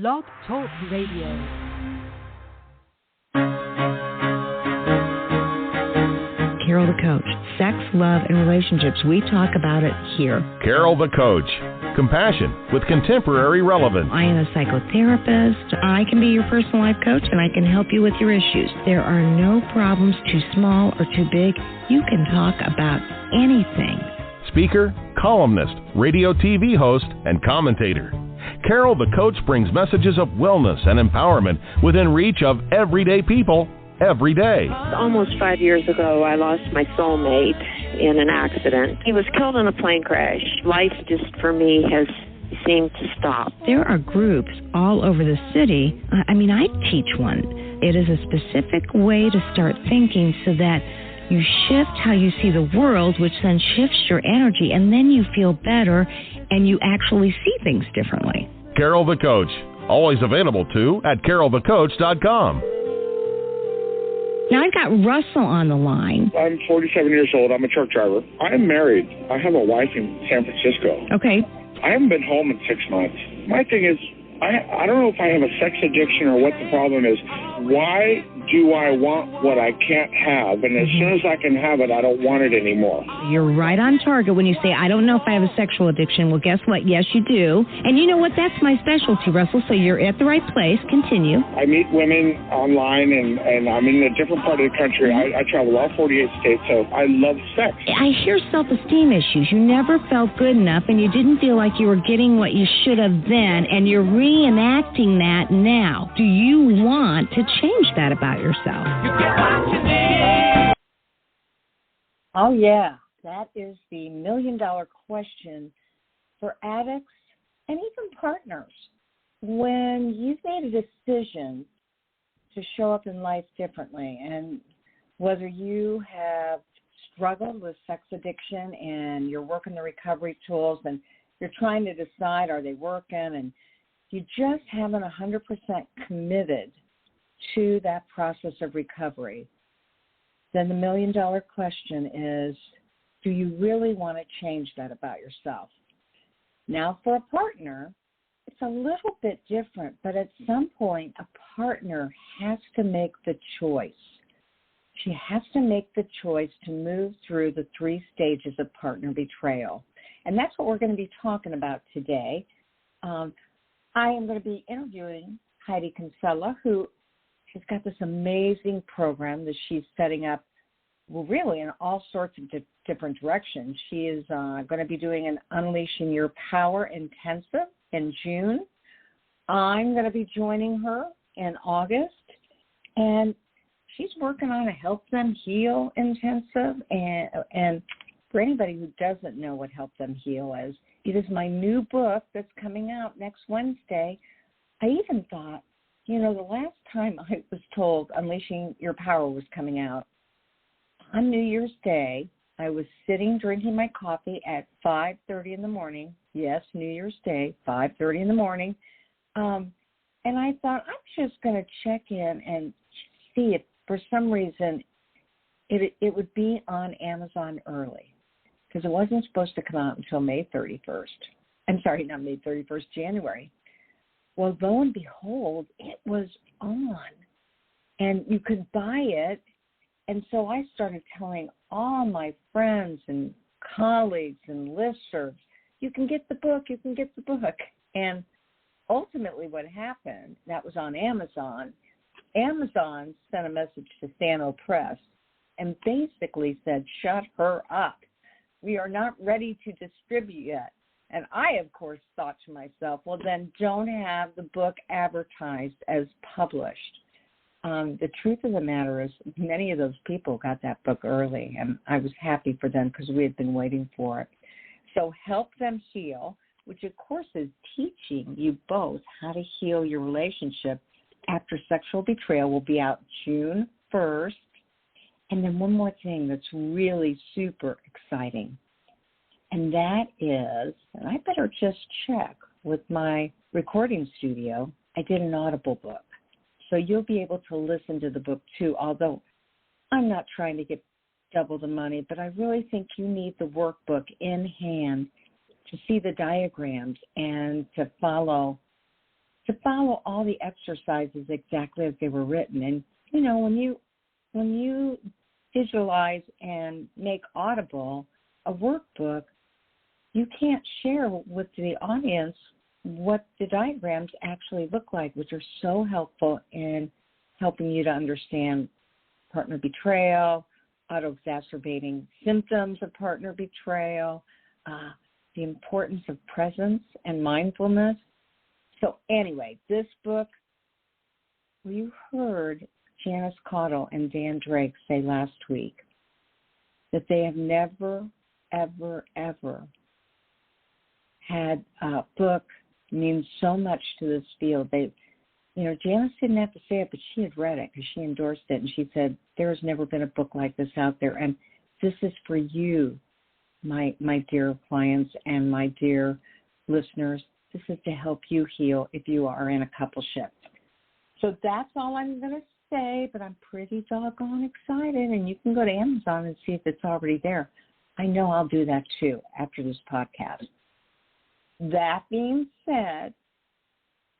Blog Talk Radio. Carol the Coach. Sex, love, and relationships. We talk about it here. Carol the Coach. Compassion with contemporary relevance. I am a psychotherapist. I can be your personal life coach, and I can help you with your issues. There are no problems too small or too big. You can talk about anything. Speaker, columnist, radio TV host, and commentator. Carol the Coach brings messages of wellness and empowerment within reach of everyday people every day. Almost 5 years ago, I lost my soulmate in an accident. He was killed in a plane crash. Life just, for me, has seemed to stop. There are groups all over the city. I teach one. It is a specific way to start thinking so that you shift how you see the world, which then shifts your energy, and then you feel better and you actually see things differently. Carol the Coach. Always available, too, at carolthecoach.com. Now, I've got Russell on the line. I'm 47 years old. I'm a truck driver. I am married. I have a wife in San Francisco. Okay. I haven't been home in 6 months. My thing is, I don't know if I have a sex addiction or what the problem is. Why do I want what I can't have? And as soon as I can have it, I don't want it anymore. You're right on target when you say, I don't know if I have a sexual addiction. Well, guess what? Yes, you do. And you know what? That's my specialty, Russell. So you're at the right place. Continue. I meet women online, and I'm in a different part of the country. I travel all 48 states, so I love sex. I hear self-esteem issues. You never felt good enough, and you didn't feel like you were getting what you should have then, and you're reenacting that now. Do you want to change that about yourself? Oh, yeah. That is the million-dollar question for addicts and even partners. When you've made a decision to show up in life differently, and whether you have struggled with sex addiction and you're working the recovery tools and you're trying to decide, are they working, and you just haven't 100% committed to that process of recovery, then the million-dollar question is, do you really want to change that about yourself? Now, for a partner, it's a little bit different, but at some point, a partner has to make the choice. She has to make the choice to move through the 3 stages of partner betrayal. And that's what we're going to be talking about today. I am going to be interviewing Heidi Kinsella, who has got this amazing program that she's setting up, well, really in all sorts of different directions. She is going to be doing an Unleashing Your Power intensive in June. I'm going to be joining her in August, and she's working on a Help Them Heal intensive. And for anybody who doesn't know what Help Them Heal is, it is my new book that's coming out next Wednesday. I even thought, the last time I was told Unleashing Your Power was coming out, on New Year's Day, I was sitting drinking my coffee at 5:30 in the morning. Yes, New Year's Day, 5:30 in the morning. And I thought, I'm just going to check in and see if for some reason it would be on Amazon early, because it wasn't supposed to come out until May 31st. I'm sorry, not May 31st, January. Well, lo and behold, it was on, and you could buy it. And so I started telling all my friends and colleagues and listservs, you can get the book, you can get the book. And ultimately what happened, that was on Amazon. Amazon sent a message to Sano Press and basically said, shut her up. We are not ready to distribute yet. And I, of course, thought to myself, well, then don't have the book advertised as published. The truth of the matter is many of those people got that book early, and I was happy for them because we had been waiting for it. So Help Them Heal, which, of course, is teaching you both how to heal your relationship after sexual betrayal, will be out June 1st. And then one more thing that's really super exciting. And that is, and I better just check with my recording studio, I did an Audible book. So you'll be able to listen to the book too, although I'm not trying to get double the money, but I really think you need the workbook in hand to see the diagrams and to follow to follow all the exercises exactly as they were written. And, you know, when you visualize and make audible a workbook, you can't share with the audience what the diagrams actually look like, which are so helpful in helping you to understand partner betrayal, auto-exacerbating symptoms of partner betrayal, the importance of presence and mindfulness. So anyway, this book, you heard Janice Caudill and Dan Drake say last week that they have never, ever, ever had a book mean so much to this field. Janice didn't have to say it, but she had read it because she endorsed it, and she said, there has never been a book like this out there, and this is for you, my dear clients and my dear listeners. This is to help you heal if you are in a coupleship. So that's all I'm going to say, but I'm pretty doggone excited, and you can go to Amazon and see if it's already there. I know I'll do that, too, after this podcast. That being said,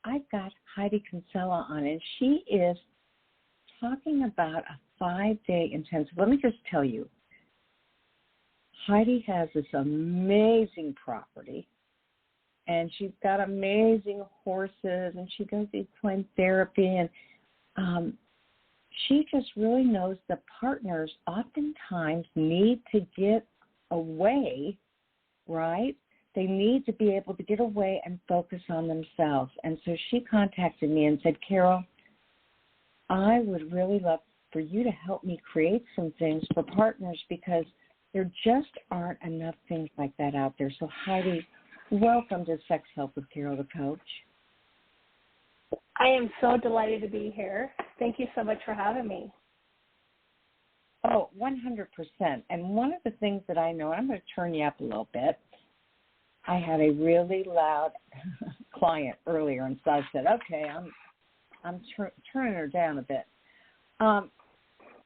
I've got Heidi Kinsella on, and she is talking about a 5-day intensive. Let me just tell you, Heidi has this amazing property, and she's got amazing horses, and she does equine therapy, and she just really knows that partners oftentimes need to get away, right? They need to be able to get away and focus on themselves. And so she contacted me and said, Carol, I would really love for you to help me create some things for partners because there just aren't enough things like that out there. So Heidi, welcome to Sex Help with Carol the Coach. I am so delighted to be here. Thank you so much for having me. Oh, 100%. And one of the things that I know, and I'm going to turn you up a little bit, I had a really loud client earlier, and so I said, okay, I'm turning her down a bit.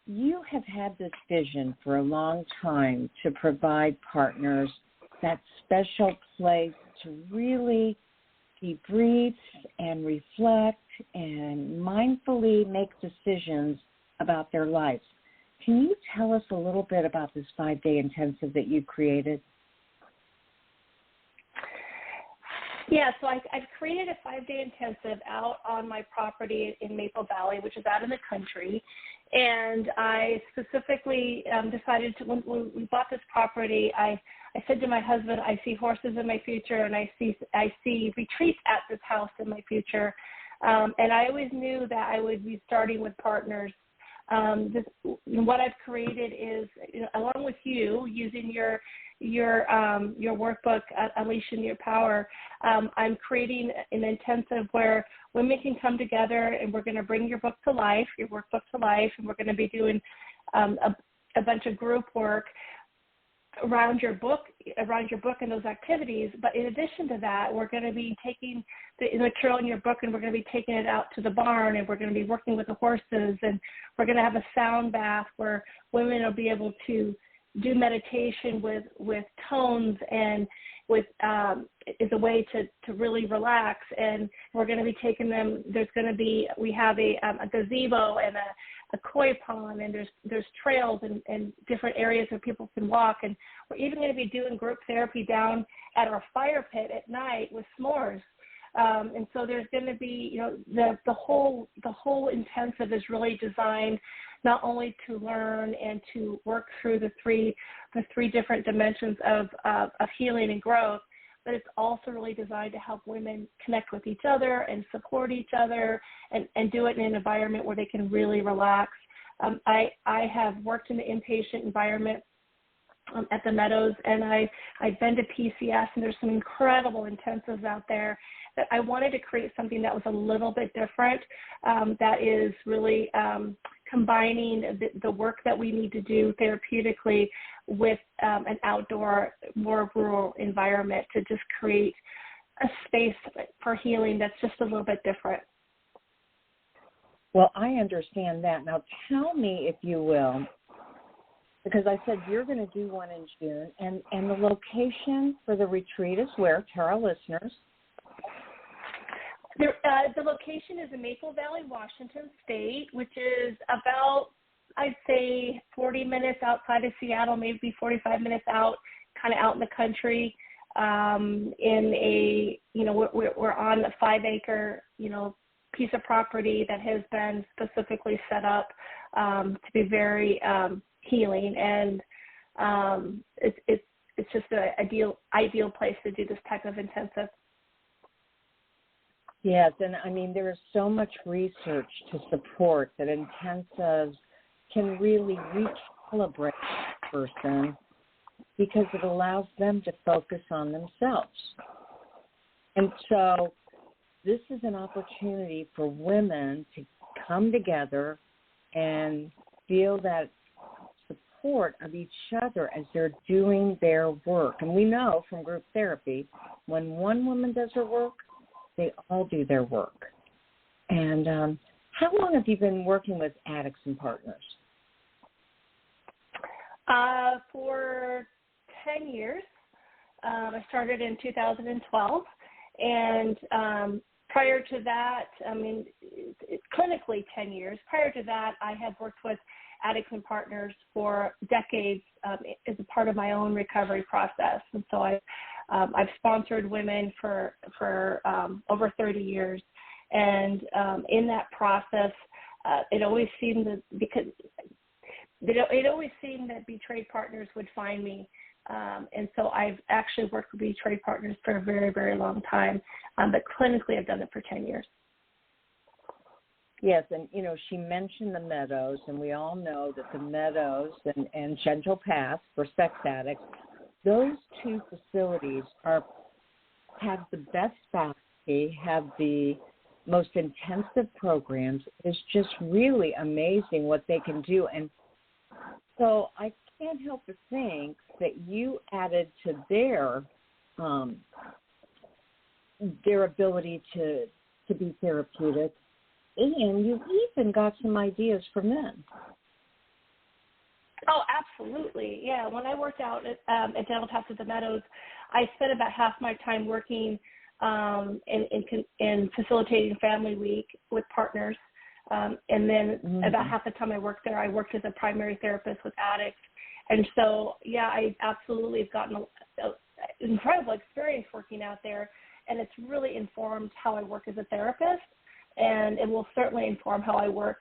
You have had this vision for a long time to provide partners that special place to really debrief and reflect and mindfully make decisions about their lives. Can you tell us a little bit about this 5-day intensive that you created? Yeah, so I've created a 5-day intensive out on my property in Maple Valley, which is out in the country. And I specifically decided to, when we bought this property, I said to my husband, I see horses in my future, and I see retreats at this house in my future. And I always knew that I would be starting with partners. What I've created is, along with you, using your workbook, Unleashing Your Power, I'm creating an intensive where women can come together, and we're going to bring your book to life, your workbook to life, and we're going to be doing a bunch of group work around your book and those activities. But in addition to that, we're going to be taking the material in your book, and we're going to be taking it out to the barn, and we're going to be working with the horses, and we're going to have a sound bath where women will be able to do meditation with tones and with is a way to really relax. And we're going to be taking them. We have a gazebo and a koi pond, and there's trails and different areas where people can walk. And we're even going to be doing group therapy down at our fire pit at night with s'mores. And so there's going to be, the whole intensive is really designed not only to learn and to work through the three different dimensions of healing and growth, but it's also really designed to help women connect with each other and support each other and do it in an environment where they can really relax. I have worked in the inpatient environment at the Meadows, and I've been to PCS, and there's some incredible intensives out there. That I wanted to create something that was a little bit different, that is really combining the work that we need to do therapeutically with an outdoor, more rural environment to just create a space for healing that's just a little bit different. Well, I understand that. Now tell me, if you will, because I said you're going to do one in June, and the location for the retreat is where, to our listeners? The location is in Maple Valley, Washington State, which is about, I'd say, 40 minutes outside of Seattle, maybe 45 minutes out, kind of out in the country. In a, we're on a 5-acre, piece of property that has been specifically set up to be very healing, and it's just an ideal place to do this type of intensive. Yes, and I mean, there is so much research to support that intensives can really recalibrate a person because it allows them to focus on themselves. And so this is an opportunity for women to come together and feel that support of each other as they're doing their work. And we know from group therapy, when one woman does her work, they all do their work. And how long have you been working with Addicts and Partners? For 10 years. I started in 2012. And prior to that, clinically 10 years. Prior to that, I had worked with Addicts and Partners for decades as a part of my own recovery process. And so I've sponsored women for over 30 years. And in that process, it always seemed that Betrayed Partners would find me. And so I've actually worked with Betrayed Partners for a very, very long time. But clinically, I've done it for 10 years. Yes, and, she mentioned the Meadows, and we all know that the Meadows and Gentle Path for sex addicts, those two facilities have the best faculty, have the most intensive programs. It's just really amazing what they can do. And so I can't help but think that you added to their ability to be therapeutic, and you've even got some ideas for men. Oh, absolutely. Yeah. When I worked out at Gentle Path at the Meadows, I spent about half my time working in facilitating Family Week with partners. And then about half the time I worked there, I worked as a primary therapist with addicts. And so, yeah, I absolutely have gotten an incredible experience working out there. And it's really informed how I work as a therapist. And it will certainly inform how I work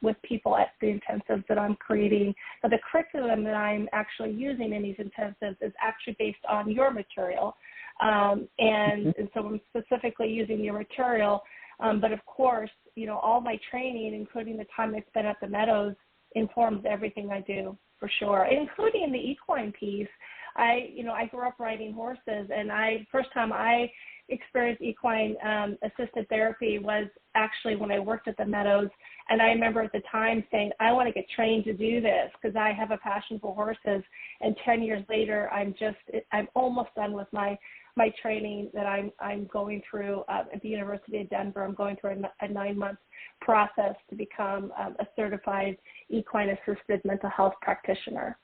with people at the intensives that I'm creating. But the curriculum that I'm actually using in these intensives is actually based on your material. And so I'm specifically using your material. But, of course, all my training, including the time I spent at the Meadows, informs everything I do, for sure, including the equine piece. I grew up riding horses, and first time I experienced equine assisted therapy was actually when I worked at the Meadows. And I remember at the time saying, I want to get trained to do this because I have a passion for horses. And 10 years later, I'm almost done with my training that I'm going through at the University of Denver. I'm going through a 9-month process to become a certified equine assisted mental health practitioner.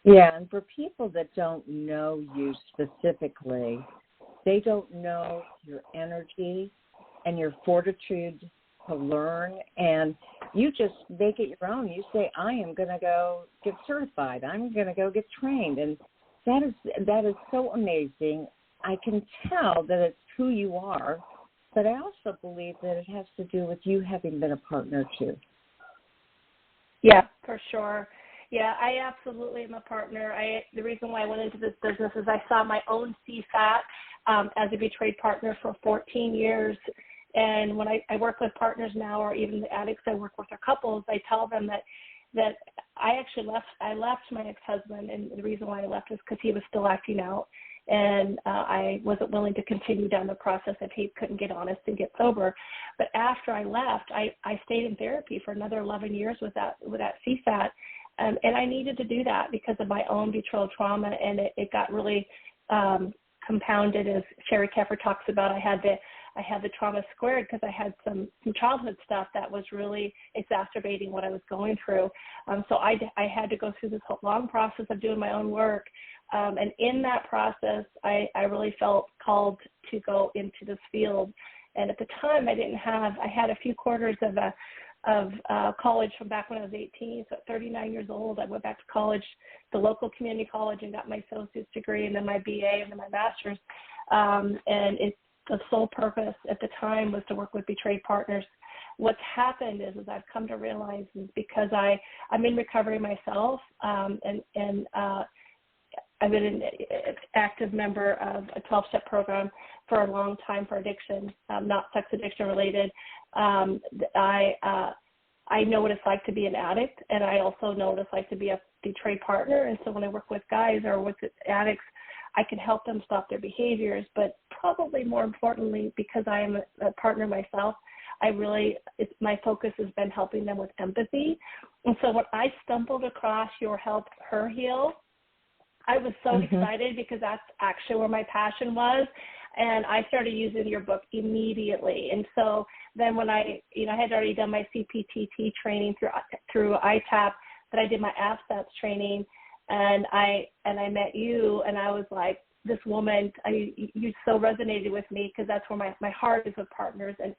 Yeah, and for people that don't know you specifically, they don't know your energy and your fortitude to learn, and you just make it your own. You say, I am going to go get certified. I'm going to go get trained, and that is so amazing. I can tell that it's who you are, but I also believe that it has to do with you having been a partner too. Yeah, for sure. Yeah, I absolutely am a partner. The reason why I went into this business is I saw my own CSAT as a Betrayed Partner for 14 years. And when I work with partners now, or even the addicts I work with or couples, I tell them that I actually left my ex-husband, and the reason why I left is because he was still acting out. And I wasn't willing to continue down the process if he couldn't get honest and get sober. But after I left, I stayed in therapy for another 11 years with that CSAT. And I needed to do that because of my own betrayal trauma, and it got really compounded, as Sherry Keffer talks about. I had the trauma squared because I had some childhood stuff that was really exacerbating what I was going through. So I had to go through this whole long process of doing my own work, And in that process, I really felt called to go into this field. And at the time, I had a few quarters of college from back when I was 18. So at 39 years old, I went back to college, the local community college, and got my associate's degree, and then my BA, and then my master's. And the sole purpose at the time was to work with betrayed partners. What's happened is I've come to realize is because I'm in recovery myself, and I've been an active member of a 12-step program for a long time for addiction, not sex addiction related. I know what it's like to be an addict, and I also know what it's like to be a betrayed partner. And so when I work with guys or with addicts, I can help them stop their behaviors. But probably more importantly, because I am a partner myself, my focus has been helping them with empathy. And so when I stumbled across your Help Her Heal, I was so excited because that's actually where my passion was. And I started using your book immediately. And so then when I had already done my CPTT training through ITAP, but I did my AFSATS training, and I met you, and I was like, this woman, you so resonated with me because that's where my heart is with partners and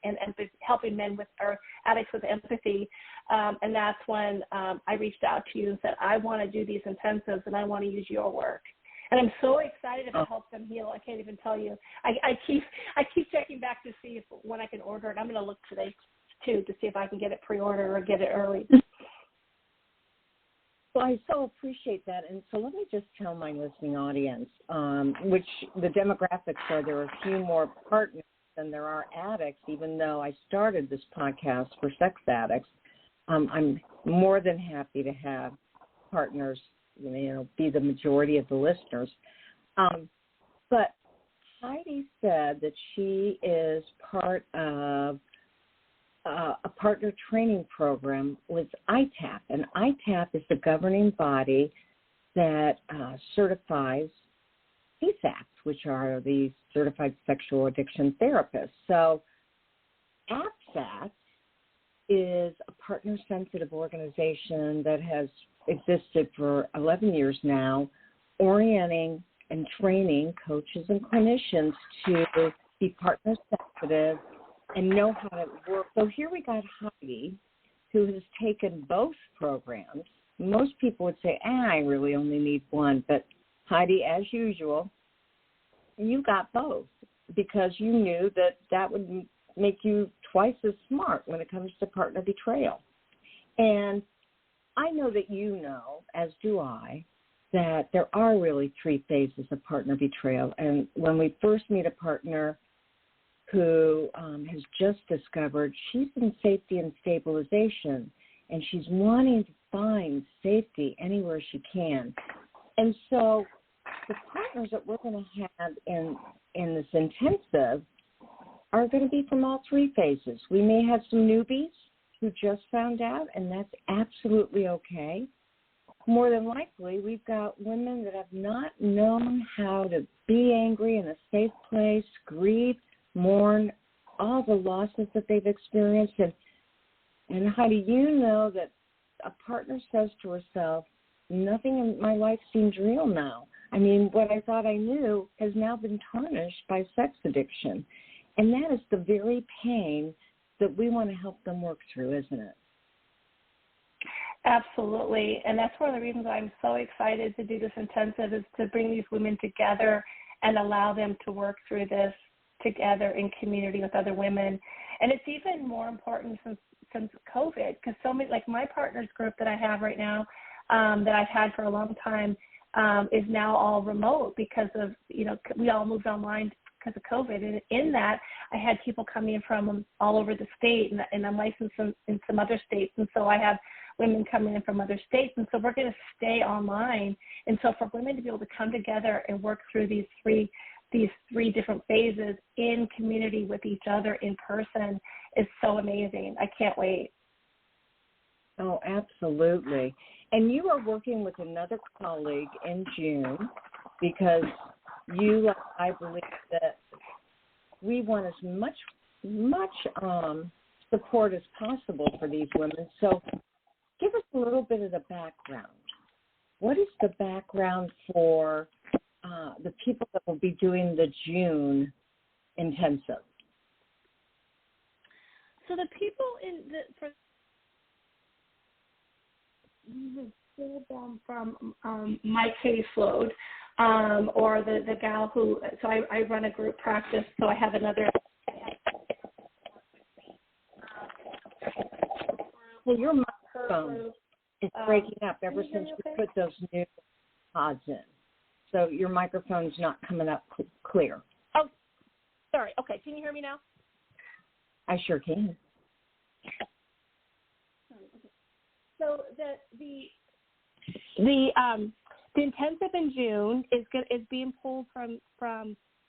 helping men or addicts with empathy. And that's when I reached out to you and said, I want to do these intensives and I want to use your work. And I'm so excited to help them heal. I can't even tell you. I keep checking back to see when I can order it. I'm going to look today too to see if I can get it pre-order or get it early. Well, I so appreciate that. And so let me just tell my listening audience, which the demographics are there are a few more partners than there are addicts, even though I started this podcast for sex addicts. I'm more than happy to have partners, be the majority of the listeners. But Heidi said that she is part of a partner training program with ITAP, and ITAP is the governing body that certifies CSATs, which are the Certified Sexual Addiction Therapists. So AFSATS is a partner-sensitive organization that has existed for 11 years now, orienting and training coaches and clinicians to be partner-sensitive and know how to work. So here we got Heidi, who has taken both programs. Most people would say, I really only need one. But Heidi, as usual, you got both because you knew that would make you twice as smart when it comes to partner betrayal. And I know that you know, as do I, that there are really 3 phases of partner betrayal. And when we first meet a partner who has just discovered she's in safety and stabilization, and she's wanting to find safety anywhere she can. And so the partners that we're going to have in this intensive are going to be from all 3 phases. We may have some newbies who just found out, and that's absolutely okay. More than likely, we've got women that have not known how to be angry in a safe place, grieve, mourn all the losses that they've experienced. And Heidi, you know that a partner says to herself, nothing in my life seems real now. I mean, what I thought I knew has now been tarnished by sex addiction. And that is the very pain that we want to help them work through, isn't it? Absolutely. And that's one of the reasons I'm so excited to do this intensive is to bring these women together and allow them to work through this together in community with other women. And it's even more important since COVID, because so many, like my partners group that I have right now, that I've had for a long time, is now all remote because of, we all moved online because of COVID. And in that, I had people coming from all over the state, and I'm licensed in some other states. And so I have women coming in from other states. And so we're going to stay online. And so for women to be able to come together and work through these three different phases in community with each other in person is so amazing. I can't wait. Oh, absolutely. And you are working with another colleague in June because I believe that we want as much support as possible for these women. So give us a little bit of the background what is the background for the people that will be doing the June intensive? So the people pulled them from my caseload, or the gal who. So I run a group practice. So I have another. Well, your microphone is breaking up ever since you put those new pods in. So your microphone's not coming up clear. Oh, sorry. Okay, can you hear me now? I sure can. So the intensive in June is being pulled from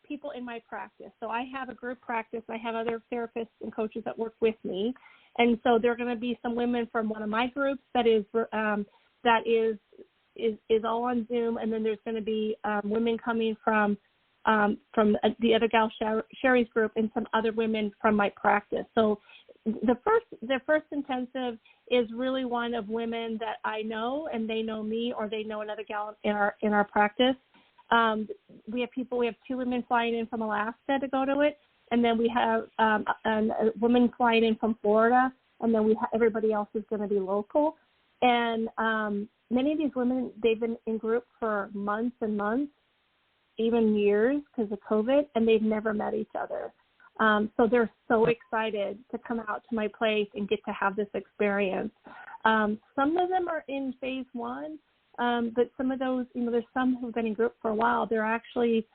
people in my practice. So I have a group practice. I have other therapists and coaches that work with me, and so there are going to be some women from one of my groups that is all on Zoom, and then there's going to be women coming from the other gal Sherry's group and some other women from my practice. So the first intensive is really one of women that I know, and they know me, or they know another gal in our practice. We have 2 women flying in from Alaska to go to it, and then we have a woman flying in from Florida, and then everybody else is going to be local. And many of these women, they've been in group for months and months, even years because of COVID, and they've never met each other. So they're so excited to come out to my place and get to have this experience. Some of them are in phase 1, but some of those, there's some who've been in group for a while. They're actually,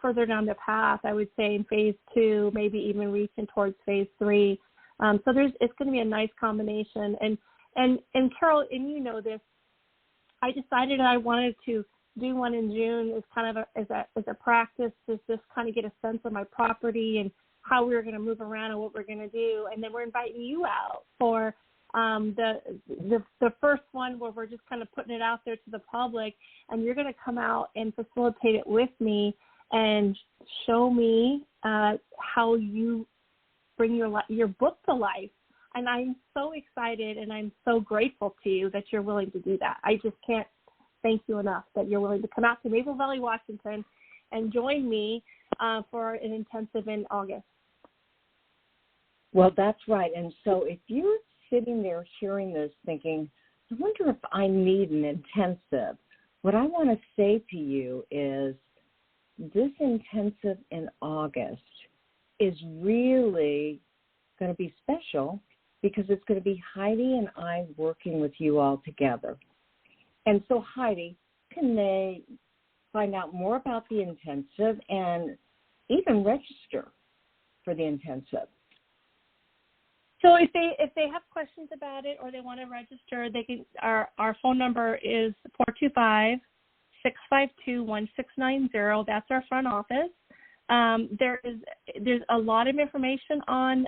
further down the path, I would say in phase 2, maybe even reaching towards phase 3. So it's going to be a nice combination. And Carol, and you know this, I decided I wanted to do one in June as kind of as a practice to just kind of get a sense of my property and how we were going to move around and what we're going to do. And then we're inviting you out for the first one where we're just kind of putting it out there to the public, and you're going to come out and facilitate it with me and show me how you bring your book to life. And I'm so excited, and I'm so grateful to you that you're willing to do that. I just can't thank you enough that you're willing to come out to Maple Valley, Washington, and join me for an intensive in August. Well, that's right. And so if you're sitting there hearing this thinking, I wonder if I need an intensive, what I want to say to you is this intensive in August is really going to be special because it's going to be Heidi and I working with you all together. And so, Heidi, can they find out more about the intensive and even register for the intensive? So if they have questions about it or they want to register, they can. Our phone number is 425-652-1690. That's our front office. There's a lot of information on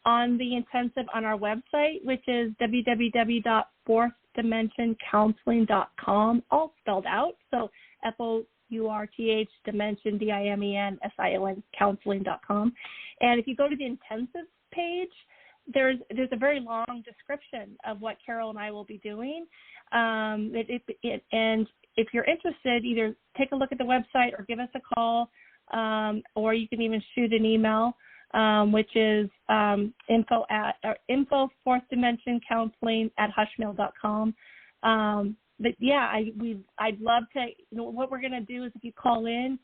the intensive on our website, which is www.fourthdimensioncounseling.com, all spelled out. So FOURTH Dimension DIMENSION counseling.com. And if you go to the intensive page, there's a very long description of what Carol and I will be doing. And if you're interested, either take a look at the website or give us a call, or you can even shoot an email, which is info fourthdimensioncounseling@hushmail.com. But yeah, I'd love to. What we're going to do is if you call in,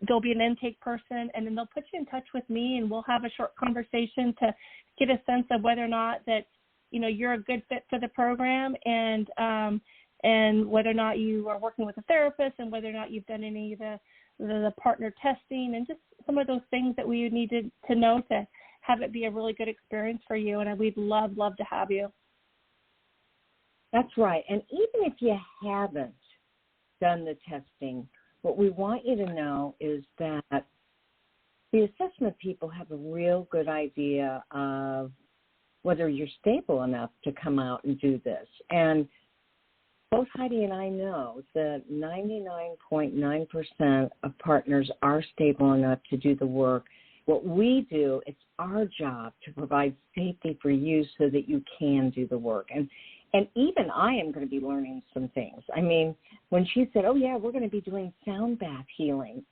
there'll be an intake person, and then they'll put you in touch with me, and we'll have a short conversation to get a sense of whether or not that you're a good fit for the program, and whether or not you are working with a therapist, and whether or not you've done any of the partner testing, and just some of those things that we needed to know to have it be a really good experience for you. And we'd love to have you. That's right. And even if you haven't done the testing, what we want you to know is that the assessment people have a real good idea of whether you're stable enough to come out and do this. And both Heidi and I know that 99.9% of partners are stable enough to do the work. What we do, it's our job to provide safety for you so that you can do the work. And And even I am going to be learning some things. I mean, when she said, oh, yeah, we're going to be doing sound bath healing.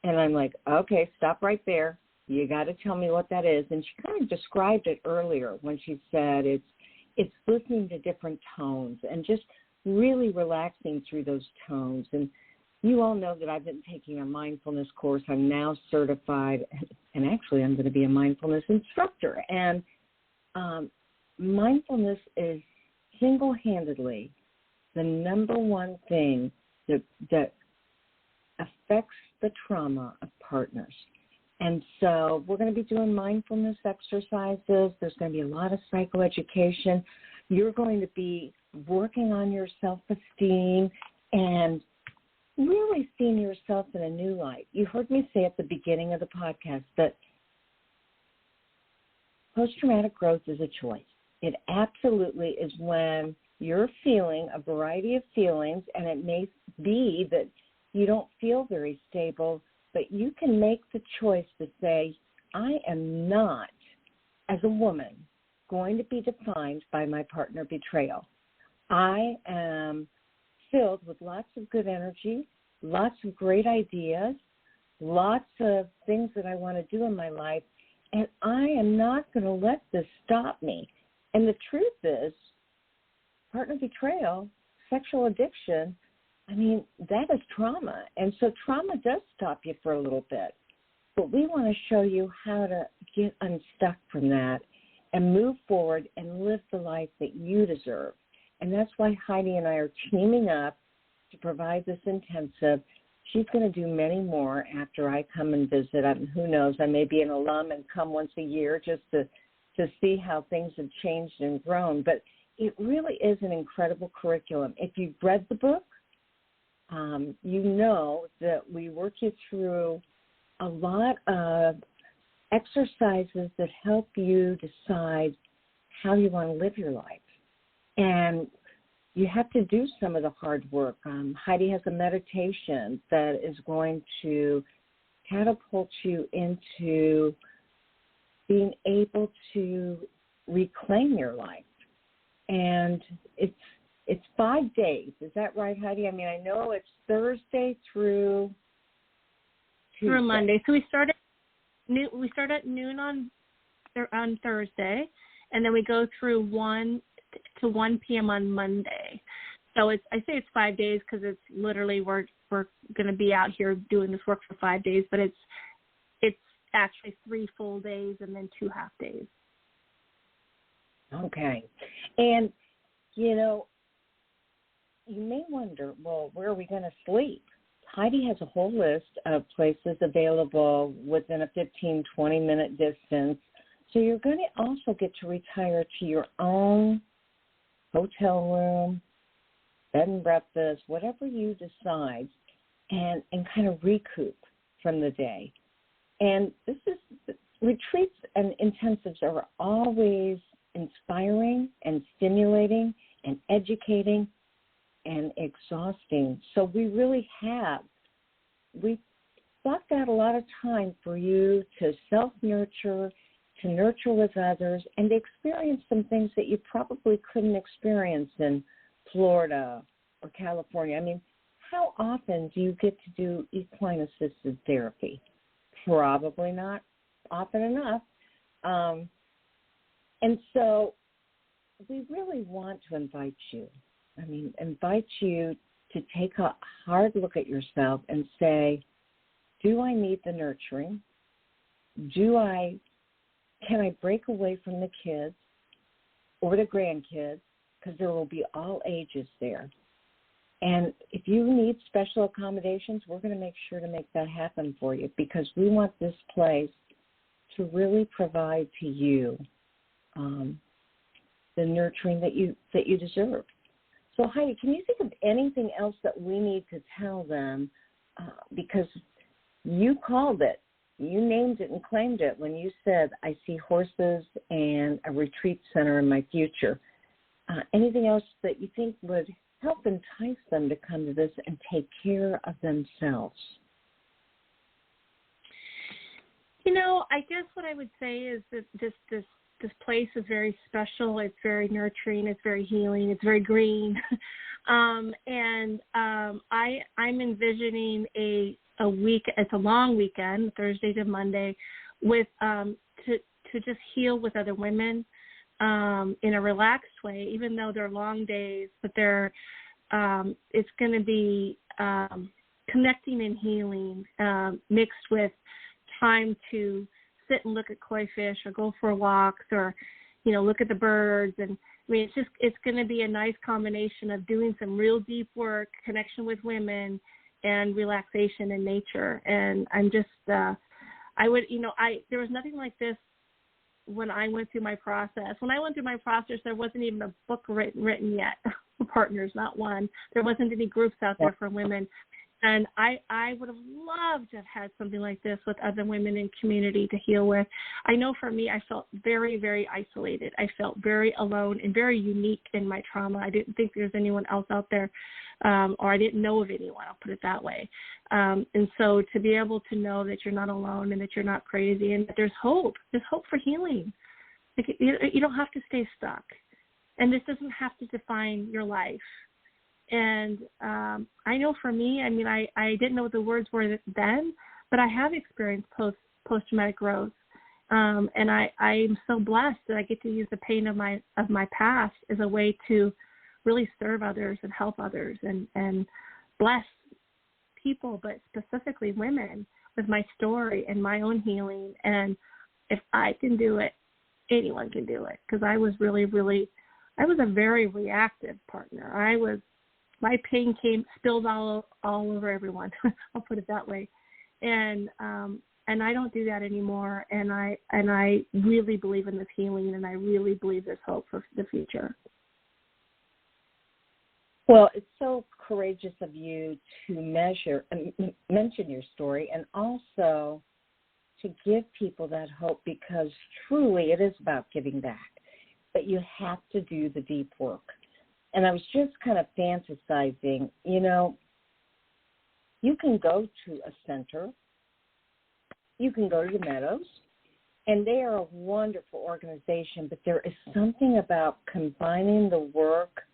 And I'm like, okay, stop right there. You got to tell me what that is. And she kind of described it earlier when she said it's listening to different tones and just really relaxing through those tones. And you all know that I've been taking a mindfulness course. I'm now certified, and actually I'm going to be a mindfulness instructor. And mindfulness is single-handedly the number one thing that affects the trauma of partners. And so we're going to be doing mindfulness exercises. There's going to be a lot of psychoeducation. You're going to be working on your self-esteem and really seeing yourself in a new light. You heard me say at the beginning of the podcast that post-traumatic growth is a choice. It absolutely is when you're feeling a variety of feelings, and it may be that you don't feel very stable, but you can make the choice to say, I am not, as a woman, going to be defined by my partner betrayal. I am filled with lots of good energy, lots of great ideas, lots of things that I want to do in my life, and I am not going to let this stop me. And the truth is, partner betrayal, sexual addiction, I mean, that is trauma. And so trauma does stop you for a little bit. But we want to show you how to get unstuck from that and move forward and live the life that you deserve. And that's why Heidi and I are teaming up to provide this intensive. She's going to do many more after I come and visit. Who knows, I may be an alum and come once a year just to see how things have changed and grown. But it really is an incredible curriculum. If you've read the book, you know that we work you through a lot of exercises that help you decide how you want to live your life. And you have to do some of the hard work. Heidi has a meditation that is going to catapult you into being able to reclaim your life. And it's 5 days. Is that right, Heidi? I mean, I know it's Thursday through Tuesday. Through Monday. So we start at noon on Thursday, and then we go through 1 to 1 p.m. on Monday. So I say it's 5 days because it's literally we're going to be out here doing this work for 5 days, but it's actually 3 full days and then 2 half days. Okay. And, you know, you may wonder, well, where are we going to sleep? Heidi has a whole list of places available within a 15, 20-minute distance. So you're going to also get to retire to your own hotel room, bed and breakfast, whatever you decide, and kind of recoup from the day. And retreats and intensives are always inspiring and stimulating and educating and exhausting. So we've blocked out a lot of time for you to self-nurture, to nurture with others, and to experience some things that you probably couldn't experience in Florida or California. I mean, how often do you get to do equine-assisted therapy? Probably not often enough. And so we really want to invite you to take a hard look at yourself and say, do I need the nurturing? Can I break away from the kids or the grandkids? Because there will be all ages there. And if you need special accommodations, we're going to make sure to make that happen for you, because we want this place to really provide to you the nurturing that you deserve. So, Heidi, can you think of anything else that we need to tell them? Because you called it, you named it and claimed it when you said, I see horses and a retreat center in my future. Anything else that you think would help entice them to come to this and take care of themselves? You know, I guess what I would say is that this this place is very special. It's very nurturing. It's very healing. It's very green. I'm envisioning a week. It's a long weekend, Thursday to Monday, with to just heal with other women in a relaxed way, even though they're long days. But it's going to be connecting and healing mixed with time to sit and look at koi fish or go for walks or, look at the birds. And I mean, it's going to be a nice combination of doing some real deep work, connection with women, and relaxation in nature. And I'm just, there was nothing like this when I went through my process. When I went through my process, there wasn't even a book written yet for partners, not one. There wasn't any groups out there for women. And I would have loved to have had something like this with other women in community to heal with. I know for me, I felt very, very isolated. I felt very alone and very unique in my trauma. I didn't think there's anyone else out there, or I didn't know of anyone, I'll put it that way. And so to be able to know that you're not alone and that you're not crazy and that there's hope for healing. Like, you don't have to stay stuck. And this doesn't have to define your life. And I know for me, I mean, I didn't know what the words were then, but I have experienced post-traumatic growth. And I'm so blessed that I get to use the pain of my past as a way to really serve others and help others and bless people, but specifically women, with my story and my own healing. And if I can do it, anyone can do it. Because I was really, really, I was a very reactive partner. My pain spilled all over everyone. I'll put it that way, and I don't do that anymore. And I really believe in this healing, and I really believe there's hope for the future. Well, it's so courageous of you to mention your story, and also to give people that hope, because truly it is about giving back. But you have to do the deep work. And I was just kind of fantasizing, you can go to a center, you can go to the Meadows, and they are a wonderful organization, but there is something about combining the work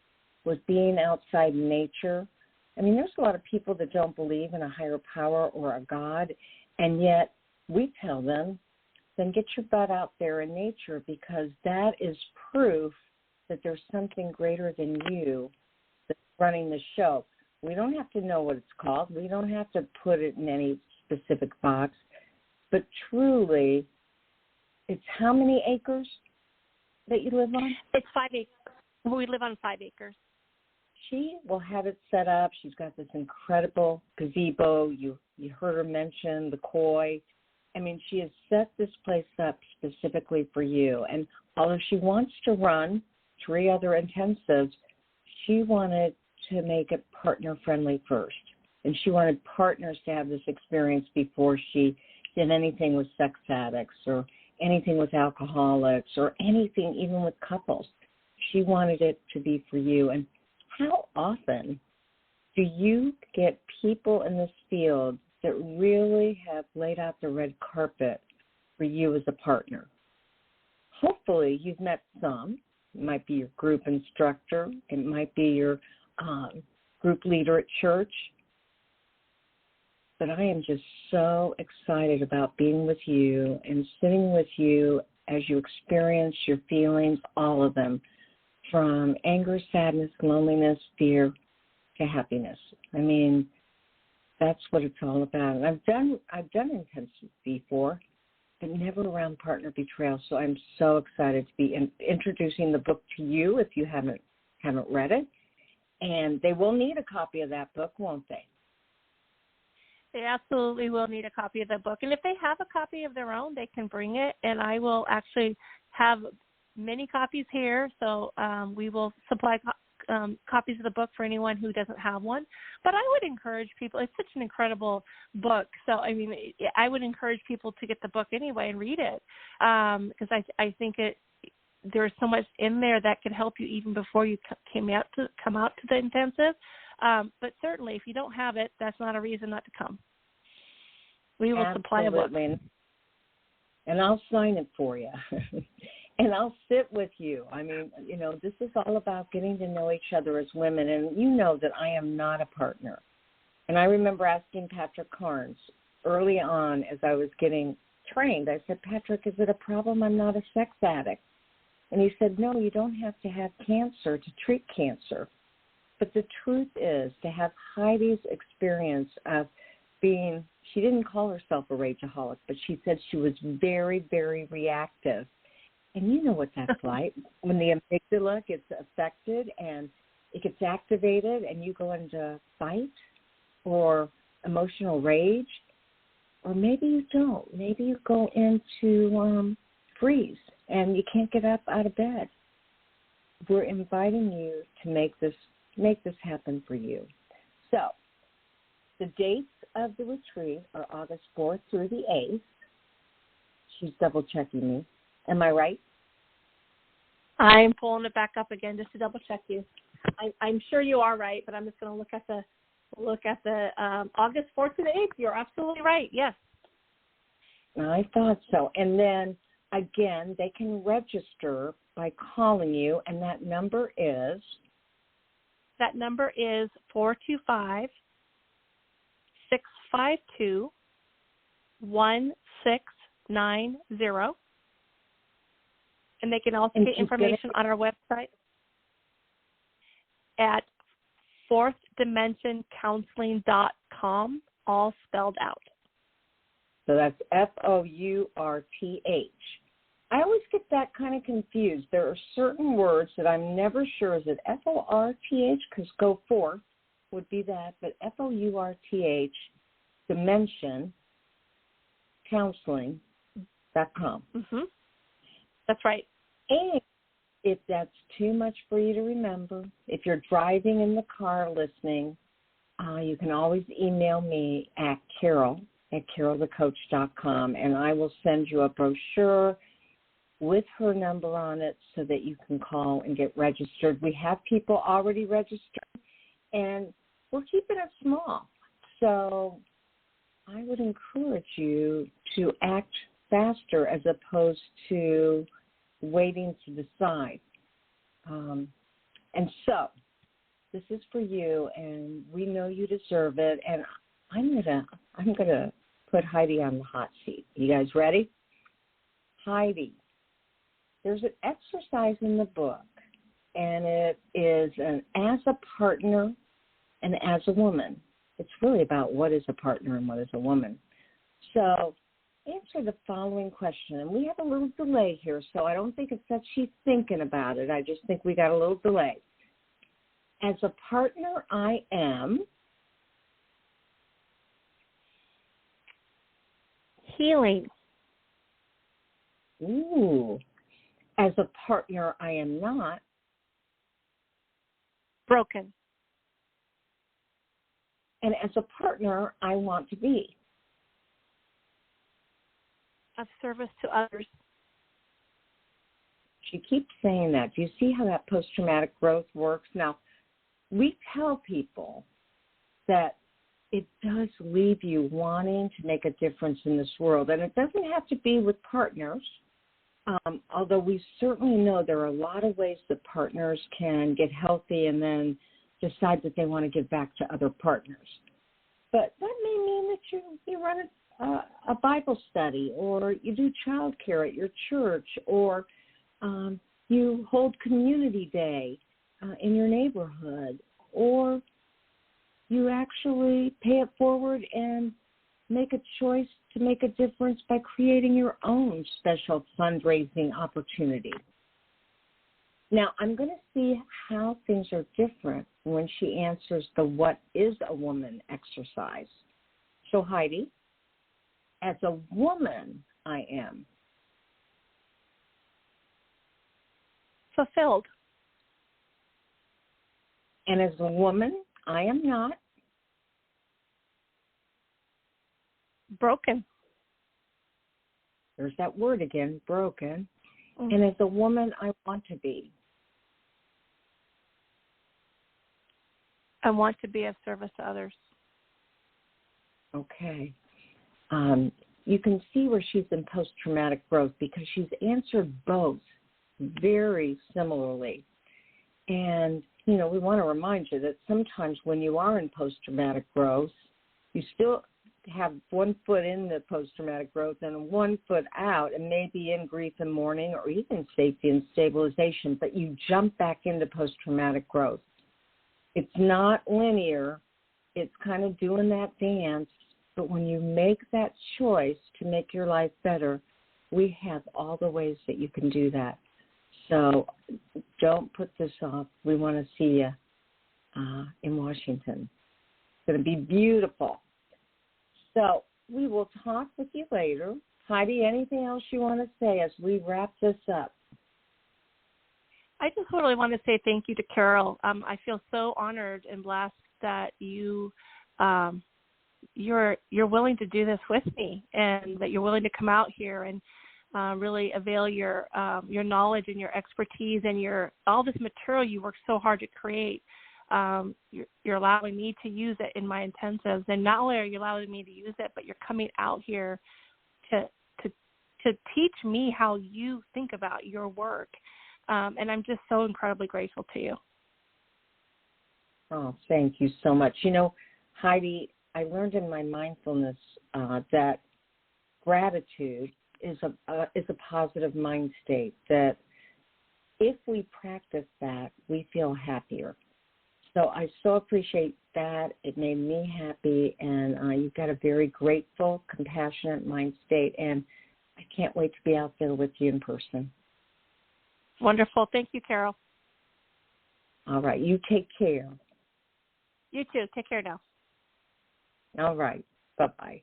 with being outside nature. I mean, there's a lot of people that don't believe in a higher power or a God, and yet we tell them, then get your butt out there in nature, because that is proof that there's something greater than you that's running the show. We don't have to know what it's called. We don't have to put it in any specific box. But truly, it's how many acres that you live on? It's 5 acres. We live on 5 acres. She will have it set up. She's got this incredible gazebo. You heard her mention the koi. I mean, she has set this place up specifically for you. And although she wants to run 3 other intensives, she wanted to make it partner-friendly first. And she wanted partners to have this experience before she did anything with sex addicts or anything with alcoholics or anything even with couples. She wanted it to be for you. And how often do you get people in this field that really have laid out the red carpet for you as a partner? Hopefully you've met some. It might be your group instructor. It might be your group leader at church. But I am just so excited about being with you and sitting with you as you experience your feelings, all of them, from anger, sadness, loneliness, fear, to happiness. I mean, that's what it's all about. And I've done intensives before, but never around partner betrayal. So I'm so excited to be introducing the book to you if you haven't read it. And they will need a copy of that book, won't they? They absolutely will need a copy of the book. And if they have a copy of their own, they can bring it. And I will actually have many copies here. So we will supply copies of the book for anyone who doesn't have one. But I would encourage people, it's such an incredible book. So, I mean, I would encourage people to get the book anyway and read it, because I think there's so much in there that could help you even before you come out to the intensive. But certainly, if you don't have it, that's not a reason not to come. We will supply a book. And I'll sign it for you. And I'll sit with you. I mean, this is all about getting to know each other as women. And you know that I am not a partner. And I remember asking Patrick Carnes early on as I was getting trained, I said, Patrick, is it a problem I'm not a sex addict? And he said, no, you don't have to have cancer to treat cancer. But the truth is, to have Heidi's experience of being, she didn't call herself a rageaholic, but she said she was very, very reactive. And you know what that's like when the amygdala gets affected and it gets activated and you go into fight or emotional rage, or maybe you don't. Maybe you go into freeze and you can't get up out of bed. We're inviting you to make this happen for you. So the dates of the retreat are August 4th through the 8th. She's double checking me. Am I right? I'm pulling it back up again just to double check you. I'm sure you are right, but I'm just going to look at the August 4th to the 8th. You're absolutely right. Yes. I thought so. And then again, they can register by calling you, and that number is 425-652-1690. And they can also get information on our website at fourthdimensioncounseling.com, all spelled out. So that's Fourth. I always get that kind of confused. There are certain words that I'm never sure. Is it Forth? Because go forth would be that, but Fourth, dimension, counseling.com. Mm-hmm. That's right. And if that's too much for you to remember, if you're driving in the car listening, you can always email me at carolthecoach.com, and I will send you a brochure with her number on it so that you can call and get registered. We have people already registered, and we're keeping it small. So I would encourage you to act faster as opposed to waiting to decide. And so this is for you, and we know you deserve it. And I'm gonna put Heidi on the hot seat. You guys ready? Heidi, there's an exercise in the book, and it is an as a partner and as a woman. It's really about what is a partner and what is a woman. So answer the following question. And we have a little delay here, so I don't think it's that she's thinking about it. I just think we got a little delay. As a partner, I am healing. Ooh. As a partner, I am not broken. And as a partner, I want to be of service to others. She keeps saying that. Do you see how that post-traumatic growth works? Now, we tell people that it does leave you wanting to make a difference in this world. And it doesn't have to be with partners, although we certainly know there are a lot of ways that partners can get healthy and then decide that they want to give back to other partners. But that may mean that you run a Bible study, or you do child care at your church, or you hold community day in your neighborhood, or you actually pay it forward and make a choice to make a difference by creating your own special fundraising opportunity. Now, I'm going to see how things are different when she answers the what is a woman exercise. So, Heidi, as a woman, I am fulfilled. And as a woman, I am not broken. There's that word again, broken. Mm-hmm. And as a woman, I want to be. I want to be of service to others. Okay. You can see where she's in post-traumatic growth because she's answered both very similarly. And, you know, we want to remind you that sometimes when you are in post-traumatic growth, you still have 1 foot in the post-traumatic growth and 1 foot out, and maybe in grief and mourning or even safety and stabilization, but you jump back into post-traumatic growth. It's not linear. It's kind of doing that dance, but when you make that choice to make your life better, we have all the ways that you can do that. So don't put this off. We want to see you in Washington. It's going to be beautiful. So we will talk with you later. Heidi, anything else you want to say as we wrap this up? I just really want to say thank you to Carol. I feel so honored and blessed that you're willing to do this with me, and that you're willing to come out here and really avail your knowledge and your expertise and all this material you worked so hard to create. You're allowing me to use it in my intensives, and not only are you allowing me to use it, but you're coming out here to teach me how you think about your work. And I'm just so incredibly grateful to you. Oh, thank you so much. You know, Heidi, I learned in my mindfulness that gratitude is a positive mind state, that if we practice that, we feel happier. So I so appreciate that. It made me happy, and you've got a very grateful, compassionate mind state, and I can't wait to be out there with you in person. Wonderful. Thank you, Carol. All right. You take care. You too. Take care now. All right. Bye-bye.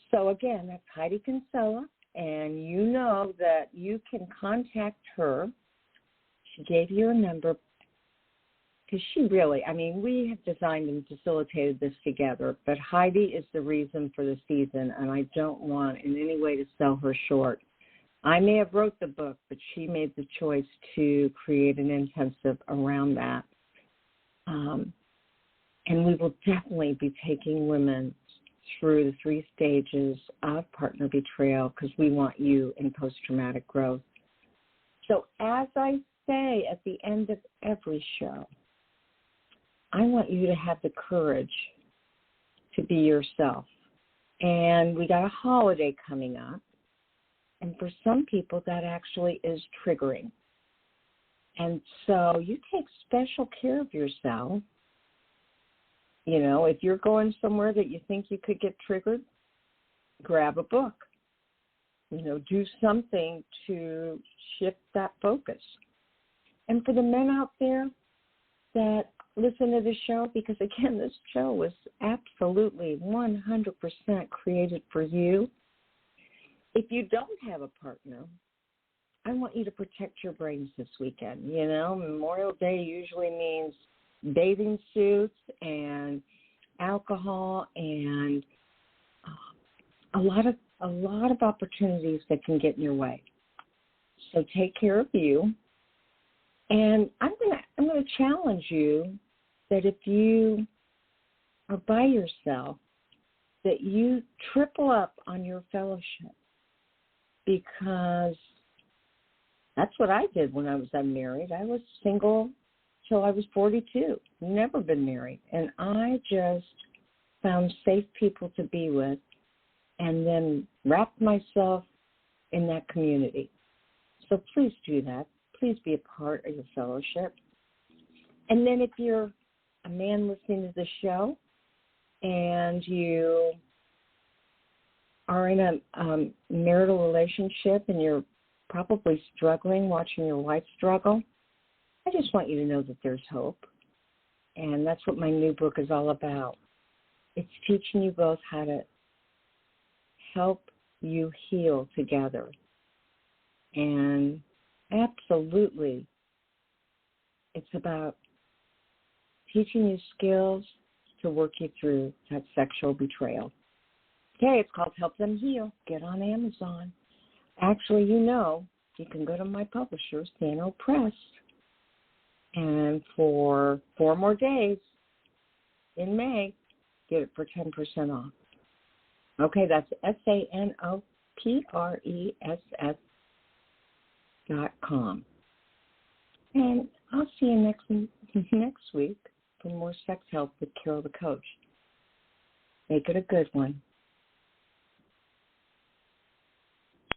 So, again, that's Heidi Kinsella, and you know that you can contact her. She gave you a number because she really, I mean, we have designed and facilitated this together, but Heidi is the reason for the season, and I don't want in any way to sell her short. I may have wrote the book, but she made the choice to create an intensive around that. And we will definitely be taking women through the 3 stages of partner betrayal because we want you in post-traumatic growth. So as I say at the end of every show, I want you to have the courage to be yourself. And we got a holiday coming up. And for some people, that actually is triggering. And so you take special care of yourself. You know, if you're going somewhere that you think you could get triggered, grab a book. You know, do something to shift that focus. And for the men out there that listen to the show, because, again, this show was absolutely 100% created for you. If you don't have a partner, I want you to protect your brains this weekend. You know, Memorial Day usually means bathing suits and alcohol and a lot of opportunities that can get in your way. So take care of you. And I'm gonna challenge you that if you are by yourself, that you triple up on your fellowship. Because that's what I did when I was unmarried. I was single till I was 42, never been married. And I just found safe people to be with and then wrapped myself in that community. So please do that. Please be a part of your fellowship. And then if you're a man listening to the show and you are in a marital relationship and you're probably struggling, watching your wife struggle, I just want you to know that there's hope. And that's what my new book is all about. It's teaching you both how to help you heal together. And absolutely, it's about teaching you skills to work you through that sexual betrayal. Okay, it's called Help Them Heal. Get on Amazon. Actually, you know, you can go to my publisher, Sano Press, and for 4 more days in May, get it for 10% off. Okay, that's SANOPRESS. sex.com. And I'll see you next week for more sex help with Carol the Coach. Make it a good one.